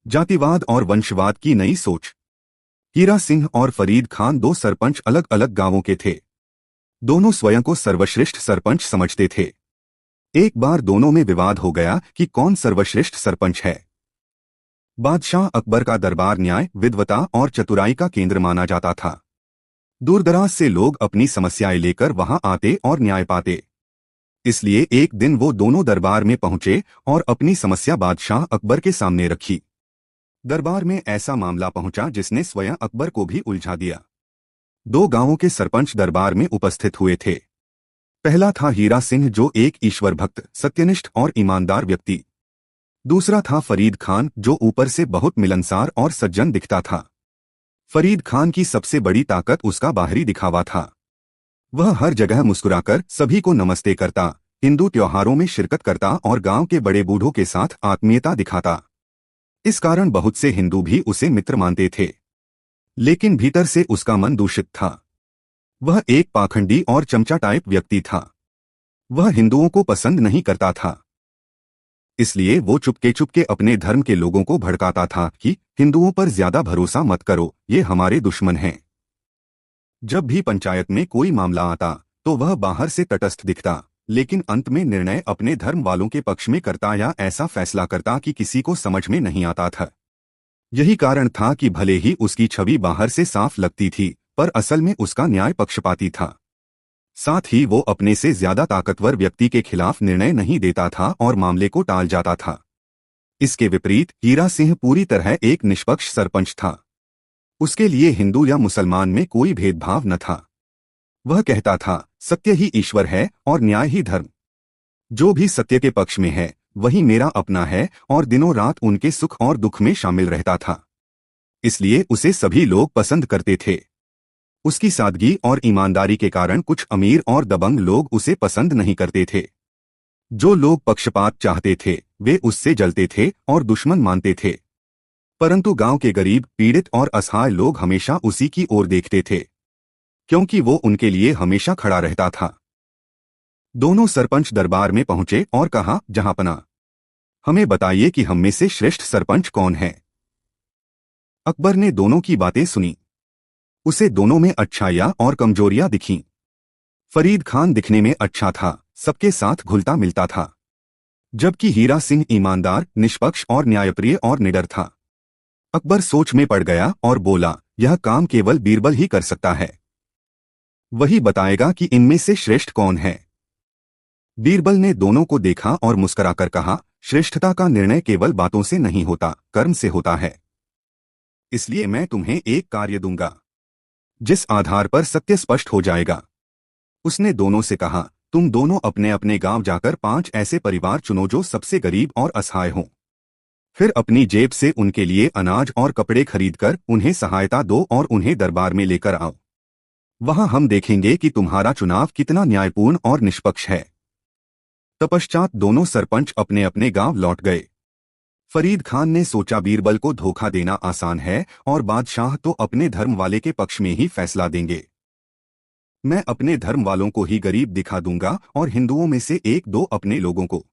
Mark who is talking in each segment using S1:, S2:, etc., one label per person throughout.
S1: जातिवाद और वंशवाद की नई सोच। हीरा सिंह और फरीद खान दो सरपंच अलग अलग गांवों के थे। दोनों स्वयं को सर्वश्रेष्ठ सरपंच समझते थे। एक बार दोनों में विवाद हो गया कि कौन सर्वश्रेष्ठ सरपंच है। बादशाह अकबर का दरबार न्याय, विद्वता और चतुराई का केंद्र माना जाता था। दूरदराज से लोग अपनी समस्याएं लेकर वहां आते और न्याय पाते। इसलिए एक दिन वो दोनों दरबार में पहुंचे और अपनी समस्या बादशाह अकबर के सामने रखी। दरबार में ऐसा मामला पहुंचा जिसने स्वयं अकबर को भी उलझा दिया। दो गांवों के सरपंच दरबार में उपस्थित हुए थे। पहला था हीरा सिंह, जो एक ईश्वर भक्त, सत्यनिष्ठ और ईमानदार व्यक्ति। दूसरा था फरीद खान, जो ऊपर से बहुत मिलनसार और सज्जन दिखता था। फरीद खान की सबसे बड़ी ताकत उसका बाहरी दिखावा था। वह हर जगह मुस्कुराकर सभी को नमस्ते करता, हिंदू त्योहारों में शिरकत करता और गांव के बड़े बूढ़ों के साथ आत्मीयता दिखाता। इस कारण बहुत से हिंदू भी उसे मित्र मानते थे। लेकिन भीतर से उसका मन दूषित था। वह एक पाखंडी और चमचा टाइप व्यक्ति था। वह हिंदुओं को पसंद नहीं करता था। इसलिए वो चुपके चुपके अपने धर्म के लोगों को भड़काता था कि हिंदुओं पर ज्यादा भरोसा मत करो, ये हमारे दुश्मन हैं। जब भी पंचायत में कोई मामला आता तो वह बाहर से तटस्थ दिखता, लेकिन अंत में निर्णय अपने धर्म वालों के पक्ष में करता या ऐसा फैसला करता कि किसी को समझ में नहीं आता था। यही कारण था कि भले ही उसकी छवि बाहर से साफ लगती थी, पर असल में उसका न्याय पक्षपाती था। साथ ही वो अपने से ज्यादा ताकतवर व्यक्ति के खिलाफ निर्णय नहीं देता था और मामले को टाल जाता था। इसके विपरीत हीरा सिंह पूरी तरह एक निष्पक्ष सरपंच था। उसके लिए हिंदू या मुसलमान में कोई भेदभाव न था। वह कहता था, सत्य ही ईश्वर है और न्याय ही धर्म। जो भी सत्य के पक्ष में है वही मेरा अपना है, और दिनों रात उनके सुख और दुख में शामिल रहता था। इसलिए उसे सभी लोग पसंद करते थे। उसकी सादगी और ईमानदारी के कारण कुछ अमीर और दबंग लोग उसे पसंद नहीं करते थे। जो लोग पक्षपात चाहते थे वे उससे जलते थे और दुश्मन मानते थे। परंतु गांव के गरीब, पीड़ित और असहाय लोग हमेशा उसी की ओर देखते थे, क्योंकि वो उनके लिए हमेशा खड़ा रहता था। दोनों सरपंच दरबार में पहुंचे और कहा, जहांपना, हमें बताइए कि हम में से श्रेष्ठ सरपंच कौन है। अकबर ने दोनों की बातें सुनी। उसे दोनों में अच्छाइयां और कमजोरियां दिखीं। फरीद खान दिखने में अच्छा था, सबके साथ घुलता मिलता था, जबकि हीरा सिंह ईमानदार, निष्पक्ष और न्यायप्रिय और निडर था। अकबर सोच में पड़ गया और बोला, यह काम केवल बीरबल ही कर सकता है। वही बताएगा कि इनमें से श्रेष्ठ कौन है। बीरबल ने दोनों को देखा और मुस्कुराकर कहा, श्रेष्ठता का निर्णय केवल बातों से नहीं होता, कर्म से होता है। इसलिए मैं तुम्हें एक कार्य दूंगा जिस आधार पर सत्य स्पष्ट हो जाएगा। उसने दोनों से कहा, तुम दोनों अपने अपने गांव जाकर 5 ऐसे परिवार चुनो जो सबसे गरीब और असहाय हों। फिर अपनी जेब से उनके लिए अनाज और कपड़े खरीदकर उन्हें सहायता दो और उन्हें दरबार में लेकर आओ। वहां हम देखेंगे कि तुम्हारा चुनाव कितना न्यायपूर्ण और निष्पक्ष है। तपश्चात दोनों सरपंच अपने अपने गांव लौट गए। फरीद खान ने सोचा, बीरबल को धोखा देना आसान है और बादशाह तो अपने धर्म वाले के पक्ष में ही फैसला देंगे। मैं अपने धर्म वालों को ही गरीब दिखा दूंगा और हिंदुओं में से 1-2 अपने लोगों को।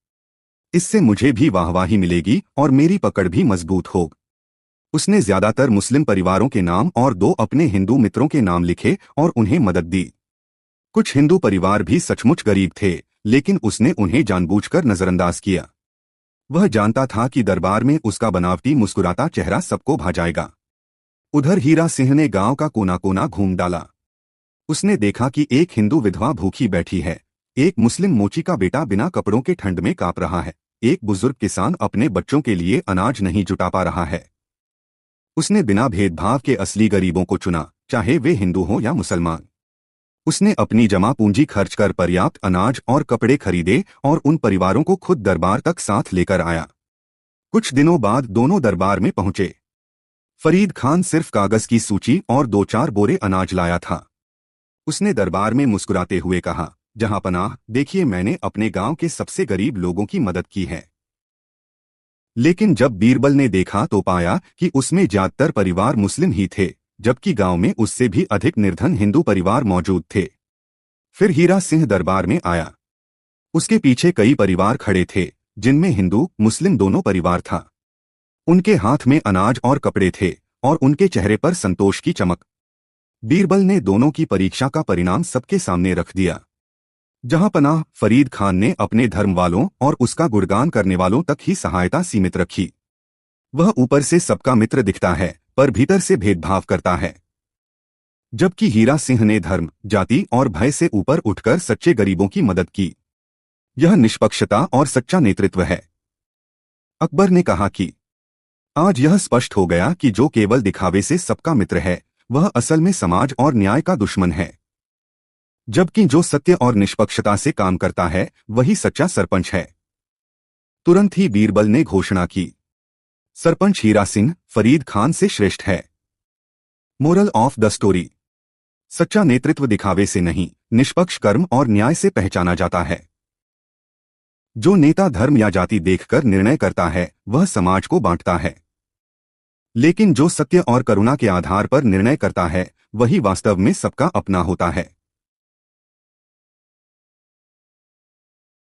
S1: इससे मुझे भी वाहवाही मिलेगी और मेरी पकड़ भी मजबूत होगी। उसने ज्यादातर मुस्लिम परिवारों के नाम और 2 अपने हिंदू मित्रों के नाम लिखे और उन्हें मदद दी। कुछ हिंदू परिवार भी सचमुच गरीब थे, लेकिन उसने उन्हें जानबूझकर नजरअंदाज किया। वह जानता था कि दरबार में उसका बनावटी मुस्कुराता चेहरा सबको भा जाएगा। उधर हीरा सिंह ने गांव का कोना कोना घूम डाला। उसने देखा कि एक हिंदू विधवा भूखी बैठी है, एक मुस्लिम मोची का बेटा बिना कपड़ों के ठंड में कांप रहा है, एक बुजुर्ग किसान अपने बच्चों के लिए अनाज नहीं जुटा पा रहा है। उसने बिना भेदभाव के असली गरीबों को चुना, चाहे वे हिंदू हों या मुसलमान। उसने अपनी जमा पूंजी खर्च कर पर्याप्त अनाज और कपड़े खरीदे और उन परिवारों को खुद दरबार तक साथ लेकर आया। कुछ दिनों बाद दोनों दरबार में पहुंचे। फरीद खान सिर्फ कागज की सूची और 2-4 बोरे अनाज लाया था। उसने दरबार में मुस्कुराते हुए कहा, जहांपनाह, देखिए मैंने अपने गांव के सबसे गरीब लोगों की मदद की है। लेकिन जब बीरबल ने देखा तो पाया कि उसमें ज्यादातर परिवार मुस्लिम ही थे, जबकि गांव में उससे भी अधिक निर्धन हिंदू परिवार मौजूद थे। फिर हीरा सिंह दरबार में आया। उसके पीछे कई परिवार खड़े थे, जिनमें हिंदू मुस्लिम दोनों परिवार था। उनके हाथ में अनाज और कपड़े थे और उनके चेहरे पर संतोष की चमक। बीरबल ने दोनों की परीक्षा का परिणाम सबके सामने रख दिया। जहां पनाह फरीद खान ने अपने धर्म वालों और उसका गुणगान करने वालों तक ही सहायता सीमित रखी। वह ऊपर से सबका मित्र दिखता है पर भीतर से भेदभाव करता है। जबकि हीरा सिंह ने धर्म, जाति और भय से ऊपर उठकर सच्चे गरीबों की मदद की। यह निष्पक्षता और सच्चा नेतृत्व है। अकबर ने कहा कि आज यह स्पष्ट हो गया कि जो केवल दिखावे से सबका मित्र है वह असल में समाज और न्याय का दुश्मन है, जबकि जो सत्य और निष्पक्षता से काम करता है वही सच्चा सरपंच है। तुरंत ही बीरबल ने घोषणा की, सरपंच हीरा सिंह फरीद खान से श्रेष्ठ है। मोरल ऑफ द स्टोरी, सच्चा नेतृत्व दिखावे से नहीं, निष्पक्ष कर्म और न्याय से पहचाना जाता है। जो नेता धर्म या जाति देखकर निर्णय करता है वह समाज को बांटता है, लेकिन जो सत्य और करुणा के आधार पर निर्णय करता है वही वास्तव में सबका अपना होता है।